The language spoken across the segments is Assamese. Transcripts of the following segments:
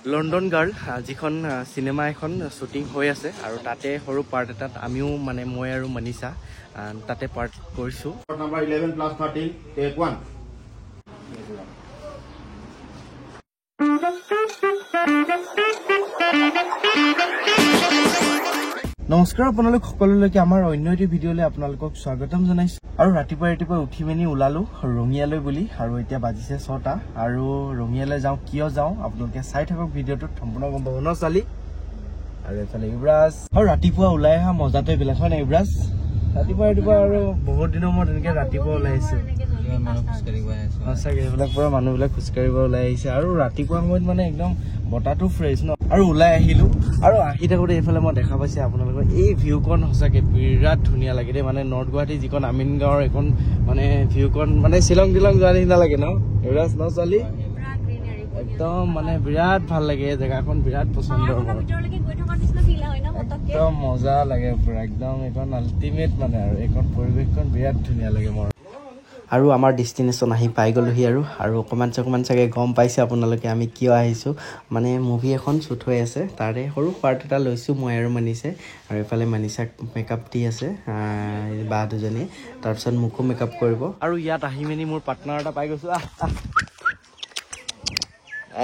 লণ্ডন গাৰ্ল যিখন চিনেমা এখন শ্বুটিং হৈ আছে আৰু তাতে সৰু পাৰ্ট এটাত আমিও মানে মই আৰু মনীষা তাতে পাৰ্ট কৰিছোঁ। Number 11 plus 13, take 1. নমস্কাৰ আপোনালোক সকলোলৈকে আমাৰ অন্য এটি ভিডিঅ'লৈ আপোনালোকক স্বাগতম জনাইছো। আৰু ৰাতিপুৱা উঠি মেলি ওলালো ৰঙিয়ালৈ বুলি আৰু এতিয়া বাজিছে 6টা আৰু ৰঙিয়ালৈ যাওঁ কিয় যাওঁ আপোনালোকে চাই থাকক ভিডিঅ'টোত সম্পূৰ্ণ গম পাব ন ছোৱালী। আৰু এফালে ইব্ৰাজ আৰু ৰাতিপুৱা ওলাই অহা মজাটো এইবিলাক হয় না ইব্ৰাজ। ৰাতিপুৱা আৰু বহুত দিনৰ মূৰত এনেকে ৰাতিপুৱা ওলাই আহিছো সঁচাকে এইবিলাক পুৰা মানুহবিলাক খোজকাঢ়িব ওলাই আহিছে আৰু ৰাতিপুৱা সময়ত মানে একদম বতাহটো ফ্ৰেছ ন। আৰু ওলাই আহিলো আৰু আহি থাকোঁতে এইফালে মই দেখা পাইছে আপোনালোকৰ এই ভিউখন সঁচাকে বিৰাট ধুনীয়া লাগে দেই। মানে নৰ্থ গুৱাহাটী যিখন আমিন গাঁৱৰ এখন মানে ভিউখন মানে শ্বিলং যোৱাৰ নিচিনা লাগে ন ইব্ৰাজ ন ছোৱালী। একদম মানে বিৰাট ভাল লাগে এই জেগাখন বিৰাট পচন্দৰ একদম মজা লাগে পুৰা একদম এইখন আল্টিমেট মানে আৰু এইখন পৰিৱেশখন বিৰাট ধুনীয়া লাগে মোৰ। আৰু আমাৰ ডেষ্টিনেশ্যন আহি পাই গ'লোহি আৰু অকণমান চাগে গম পাইছে আপোনালোকে আমি কিয় আহিছোঁ। মানে মুভি এখন শ্বুট হৈ আছে তাৰে সৰু পাৰ্ট এটা লৈছোঁ মই আৰু মনীষাই। আৰু এইফালে মনীষাক মেকআপ দি আছে বা দুজনী, তাৰপিছত মোকো মেকআপ কৰিব। আৰু ইয়াত আহি মেলি মোৰ পাৰ্টনাৰ এটা পাই গৈছোঁ।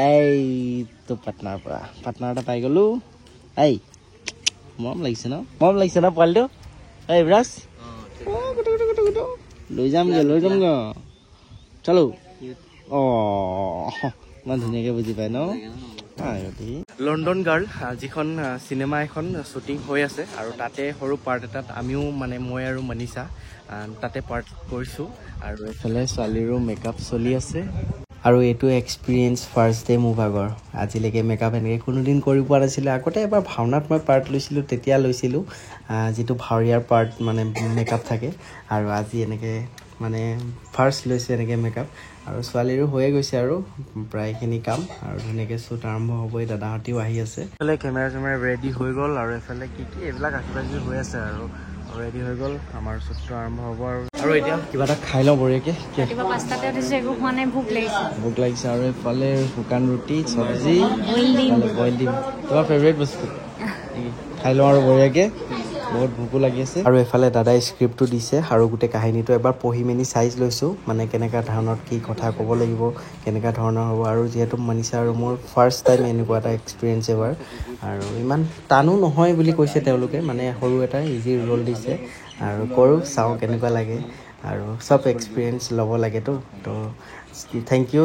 এইটো পাৰ্টনাৰ এটা পাই গ'লোঁ। মৰম লাগিছে ন পোৱালিটো। এই ব্ৰাছ লৈ যামগে চলো। ইমান ধুনীয়াকে বুজি পায় ন। লণ্ডন গাৰ্ল যিখন চিনেমা এখন শ্বুটিং হৈ আছে আৰু তাতে সৰু পাৰ্ট এটাত আমিও মানে মই আৰু মনীষা তাতে পাৰ্ট কৰিছোঁ। আৰু এইফালে ছোৱালীৰো মেকআপ চলি আছে আৰু এইটো এক্সপিৰিয়েঞ্চ ফাৰ্ষ্ট ডে মোৰ ভাগৰ। আজিলৈকে মেকআপ এনেকৈ কোনোদিন কৰি পোৱা নাছিলোঁ। আগতে এবাৰ ভাওনাত মই পাৰ্ট লৈছিলোঁ, তেতিয়া লৈছিলোঁ যিটো ভাৱৰীয়াৰ পাৰ্ট মানে মেকআপ থাকে। আৰু আজি এনেকৈ মানে ফাৰ্ষ্ট লৈছোঁ এনেকৈ মেকআপ। আৰু ছোৱালীৰো হৈয়ে গৈছে আৰু প্ৰায়খিনি কাম আৰু ধুনীয়াকৈ শ্বুট আৰম্ভ হ'বই। দাদাহঁতেও আহি আছে। এইফালে কেমেৰা ৰেডি হৈ গ'ল আৰু এইফালে কি এইবিলাক আশীৰ্বাদী হৈ আছে আৰু ৰেডি হৈ গ'ল। আমাৰ শ্বুটটো আৰম্ভ হ'ব আৰু এতিয়া কিবা এটা খাই লওঁ বঢ়িয়াকৈ। ভোক লাগিছে আৰু এইফালে শুকান ৰুটি চব্জি বইল ডিম তোমাৰ ফেভৰেট বস্তু খাই লওঁ আৰু বঢ়িয়াকৈ। বহুত ভোকো লাগি আছে। আৰু এইফালে দাদাই স্ক্ৰিপ্টটো দিছে আৰু গোটেই কাহিনীটো এবাৰ পঢ়ি মেলি চাই লৈছোঁ মানে কেনেকুৱা ধৰণৰ কি কথা ক'ব লাগিব, কেনেকুৱা ধৰণৰ হ'ব। আৰু যিহেতু মনীষা আৰু মোৰ ফাৰ্ষ্ট টাইম এনেকুৱা এটা এক্সপিৰিয়েঞ্চ এবাৰ আৰু ইমান টানো নহয় বুলি কৈছে তেওঁলোকে, মানে সৰু এটা ইজি ৰোল দিছে আৰু কৰোঁ চাওঁ কেনেকুৱা লাগে। আৰু চব এক্সপিৰিয়েঞ্চ ল'ব লাগেতো। তো থেংক ইউ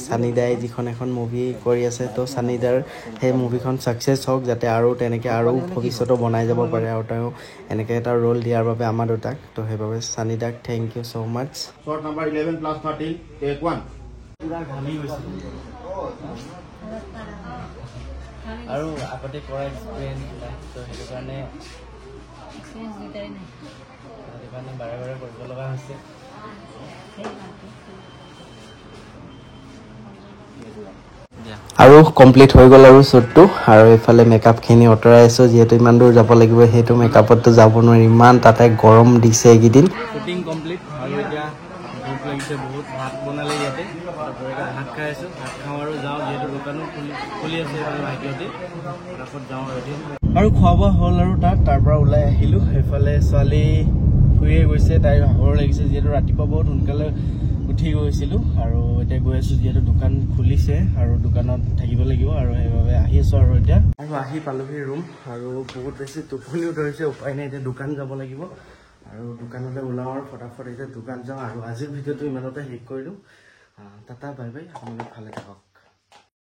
চানিদাই যিখন এখন মুভি কৰি আছে। তো চানিদাৰ সেই মুভিখন ছাকচেছ হওক যাতে আৰু তেনেকৈ আৰু ভৱিষ্যতো বনাই যাব পাৰে আৰু তেওঁ এনেকৈ এটা ৰোল দিয়াৰ বাবে আমাৰ দুটাক। তো সেইবাবে চানিদাক thank you so' much. Shot number 11 plus 13, take 1. পুৰা ঘামি গৈছে আৰু আগতে কৰা এক্সপিৰিয়েঞ্চ তো সেইটো কাৰণে বাৰে কৰিব লগা হৈছে। আৰু কমপ্লিট হৈ গ'ল আৰু শ্বুটটো। আৰু এইফালে মেকআপখিনি আঁতৰাই আছোঁ যিহেতু ইমান দূৰ যাব লাগিব, সেইটো মেকআপততো যাব নোৱাৰি, ইমান তাতে গৰম দিছে এইকেইদিন। শ্বুটিং কমপ্লিট আৰু এতিয়া ভোক লাগিছে বহুত। ভাত বনালে ইয়াতে ভাত খাই আছোঁ। ভাত খাওঁ আৰু যাওঁ যিহেতু দোকানো খুলি আছে ভাইটিহঁতে ফটাফট যাওঁ আৰু খোৱা বোৱা হ'ল আৰু তাৰ পৰা ওলাই আহিলোঁ। সেইফালে ছোৱালী শুয়ে গৈছে, তাইৰ ভাগৰ লাগিছে যিহেতু ৰাতিপুৱা বহুত সোনকালে উঠি গৈছিলোঁ। আৰু এতিয়া গৈ আছোঁ যিহেতু দোকান খুলিছে আৰু দোকানত থাকিব লাগিব আৰু সেইবাবে আহি আছোঁ আৰু এতিয়া। আৰু আহি পালোহি ৰুম আৰু বহুত বেছি টোপনিও ধৰিছে, উপায় নাই এতিয়া দোকান যাব লাগিব। আৰু দোকানলৈ ওলাওঁ আৰু ফটাফট এতিয়া দোকান যাওঁ। আৰু আজিৰ ভিডিঅ'টো ইমানতে শেষ কৰিলোঁ। টাটা বাই বাই, আপোনালোক ভালে থাকক।